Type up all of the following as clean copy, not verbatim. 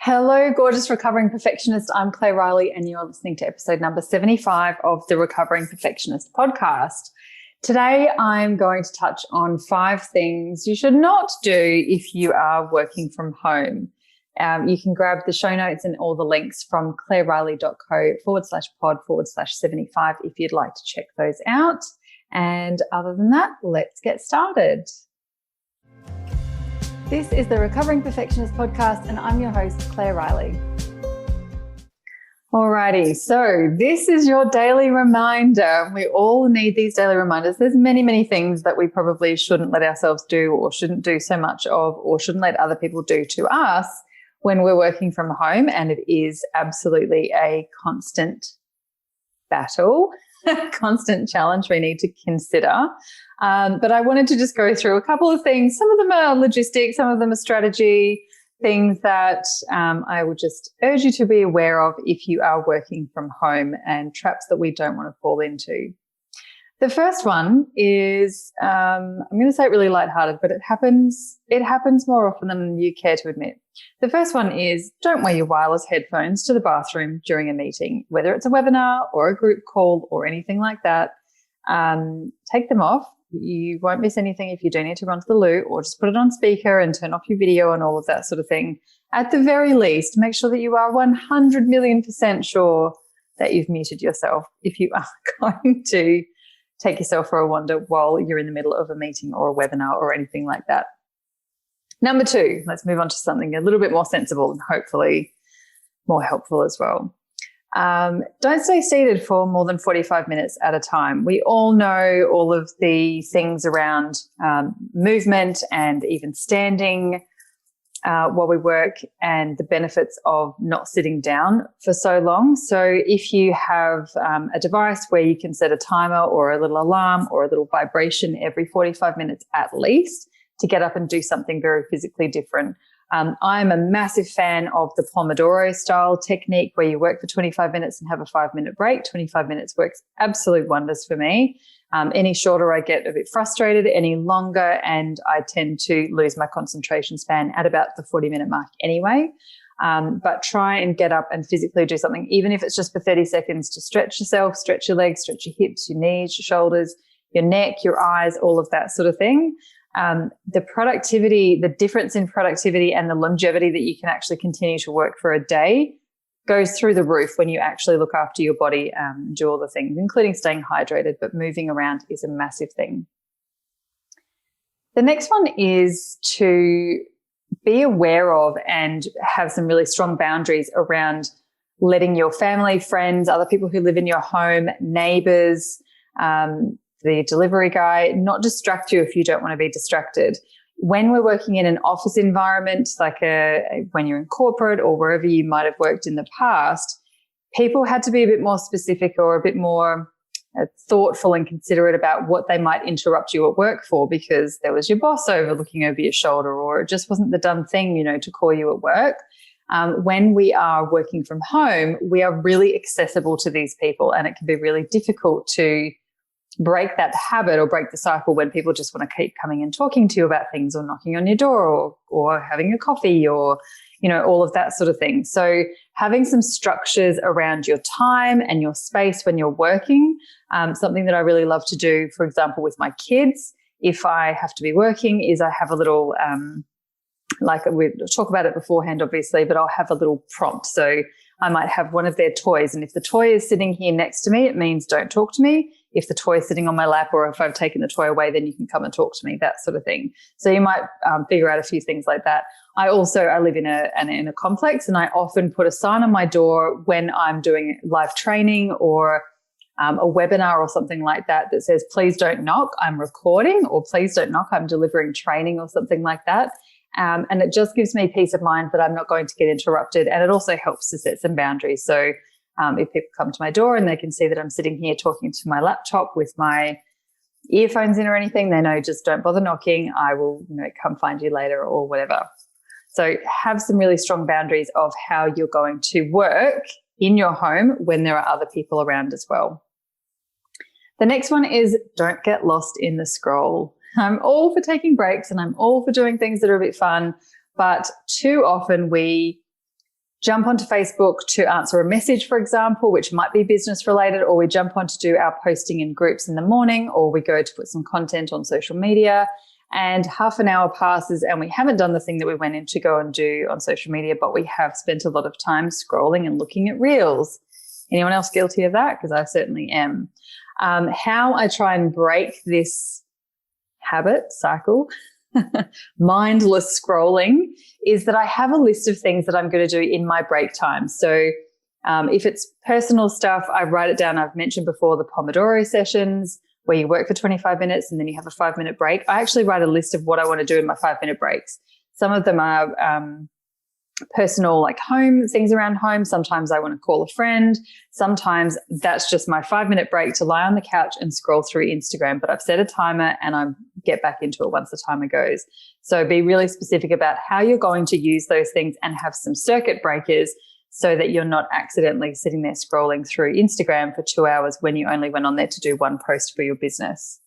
Hello, gorgeous recovering perfectionist. I'm Claire Riley, and you're listening to episode number 75 of the Recovering Perfectionist podcast. Today, I'm going to touch on 5 things you should not do if you are working from home. You can grab the show notes and all the links from claireriley.co/pod/75 if you'd like to check those out. And other than that, let's get started. This is the Recovering Perfectionist podcast, and I'm your host, Claire Riley. Alrighty, so this is your daily reminder. We all need these daily reminders. There's many, many things that we probably shouldn't let ourselves do or shouldn't do so much of or shouldn't let other people do to us when we're working from home, and it is absolutely a constant battle, constant challenge we need to consider. But I wanted to just go through a couple of things. Some of them are logistics, some of them are strategy, things that I would just urge you to be aware of if you are working from home, and traps that we don't want to fall into. The first one is, I'm going to say it really lighthearted, but it happens more often than you care to admit. The first one is, don't wear your wireless headphones to the bathroom during a meeting, whether it's a webinar or a group call or anything like that. Take them off. You won't miss anything if you do need to run to the loo, or just put it on speaker and turn off your video and all of that sort of thing. At the very least, make sure that you are 100 million% sure that you've muted yourself if you are going to take yourself for a wander while you're in the middle of a meeting or a webinar or anything like that. Number 2, let's move on to something a little bit more sensible and hopefully more helpful as well. Don't stay seated for more than 45 minutes at a time. We all know all of the things around movement and even standing while we work, and the benefits of not sitting down for so long. So if you have a device where you can set a timer or a little alarm or a little vibration every 45 minutes at least to get up and do something very physically different. I'm a massive fan of the Pomodoro style technique, where you work for 25 minutes and have a 5-minute break. 25 minutes works absolute wonders for me. Any shorter, I get a bit frustrated. Any longer, and I tend to lose my concentration span at about the 40-minute mark anyway. But try and get up and physically do something, even if it's just for 30 seconds, to stretch yourself, stretch your legs, stretch your hips, your knees, your shoulders, your neck, your eyes, all of that sort of thing. The productivity, the difference in productivity and the longevity that you can actually continue to work for a day goes through the roof when you actually look after your body and do all the things, including staying hydrated, but moving around is a massive thing. The next one is to be aware of and have some really strong boundaries around letting your family, friends, other people who live in your home, neighbors, the delivery guy, not distract you if you don't want to be distracted. When we're working in an office environment, like when you're in corporate or wherever you might have worked in the past, people had to be a bit more specific or a bit more thoughtful and considerate about what they might interrupt you at work for, because there was your boss looking over your shoulder, or it just wasn't the done thing, to call you at work. When we are working from home, we are really accessible to these people, and it can be really difficult to break that habit or break the cycle when people just want to keep coming and talking to you about things, or knocking on your door, or having a coffee, or, all of that sort of thing. So having some structures around your time and your space when you're working, something that I really love to do, for example, with my kids, if I have to be working, is I have a little, like we talk about it beforehand, obviously, but I'll have a little prompt. So I might have one of their toys, and if the toy is sitting here next to me, it means don't talk to me. If the toy is sitting on my lap, or if I've taken the toy away, then you can come and talk to me, that sort of thing. So you might figure out a few things like that. I live in a complex, and I often put a sign on my door when I'm doing live training or a webinar or something like that says, please don't knock, I'm recording, or please don't knock, I'm delivering training, or something like that. And it just gives me peace of mind that I'm not going to get interrupted. And it also helps to set some boundaries. So if people come to my door and they can see that I'm sitting here talking to my laptop with my earphones in or anything, they know, just don't bother knocking. I will, come find you later or whatever. So have some really strong boundaries of how you're going to work in your home when there are other people around as well. The next one is, don't get lost in the scroll. I'm all for taking breaks and I'm all for doing things that are a bit fun, but too often we jump onto Facebook to answer a message, for example, which might be business related, or we jump on to do our posting in groups in the morning, or we go to put some content on social media, and half an hour passes and we haven't done the thing that we went in to go and do on social media, but we have spent a lot of time scrolling and looking at reels. Anyone else guilty of that? Because I certainly am. How I try and break this habit cycle, mindless scrolling, is that I have a list of things that I'm going to do in my break time. So if it's personal stuff, I write it down. I've mentioned before the Pomodoro sessions where you work for 25 minutes and then you have a 5-minute break. I actually write a list of what I want to do in my 5-minute breaks. Some of them are personal, like home, things around home. Sometimes I want to call a friend. Sometimes that's just my 5-minute break to lie on the couch and scroll through Instagram. But I've set a timer and I get back into it once the timer goes. So be really specific about how you're going to use those things and have some circuit breakers so that you're not accidentally sitting there scrolling through Instagram for 2 hours when you only went on there to do one post for your business.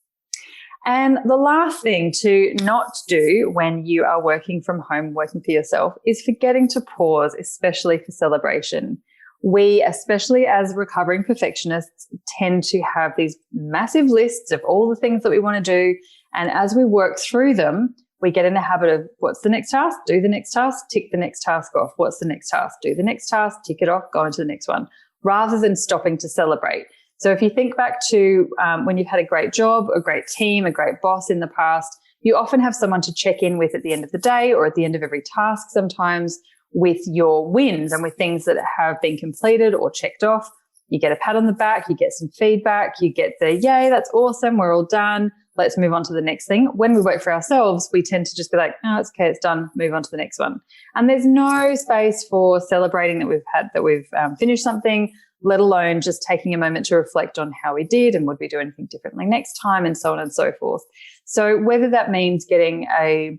And the last thing to not do when you are working from home, working for yourself, is forgetting to pause, especially for celebration. We, especially as recovering perfectionists, tend to have these massive lists of all the things that we want to do. And as we work through them, we get in the habit of what's the next task? Do the next task, tick the next task off. What's the next task? Do the next task, tick it off, go into the next one, rather than stopping to celebrate. So if you think back to when you've had a great job, a great team, a great boss in the past, you often have someone to check in with at the end of the day or at the end of every task sometimes with your wins and with things that have been completed or checked off. You get a pat on the back, you get some feedback, you get the, yay, that's awesome, we're all done, let's move on to the next thing. When we work for ourselves, we tend to just be like, oh, it's okay, it's done, move on to the next one. And there's no space for celebrating that we've finished something, let alone just taking a moment to reflect on how we did and would we do anything differently next time, and so on and so forth. So whether that means getting a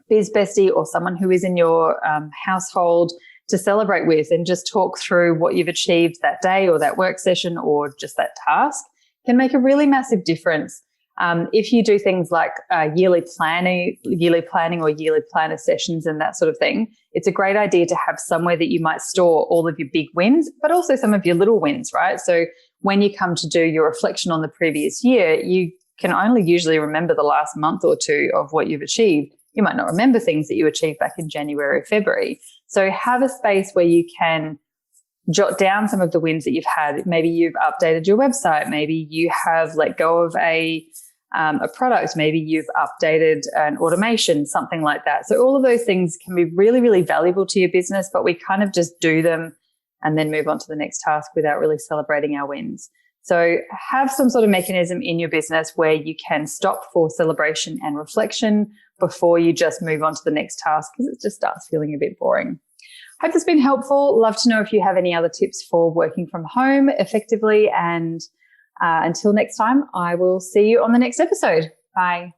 biz bestie or someone who is in your household to celebrate with and just talk through what you've achieved that day or that work session or just that task can make a really massive difference. If you do things like yearly planning or yearly planner sessions and that sort of thing, it's a great idea to have somewhere that you might store all of your big wins, but also some of your little wins, right? So when you come to do your reflection on the previous year, you can only usually remember the last month or two of what you've achieved. You might not remember things that you achieved back in January or February. So have a space where you can jot down some of the wins that you've had. Maybe you've updated your website. Maybe you have let go of a product. Maybe you've updated an automation, something like that. So all of those things can be really, really valuable to your business, but we kind of just do them and then move on to the next task without really celebrating our wins. So have some sort of mechanism in your business where you can stop for celebration and reflection before you just move on to the next task, because it just starts feeling a bit boring. Hope this has been helpful. Love to know if you have any other tips for working from home effectively. And until next time, I will see you on the next episode. Bye.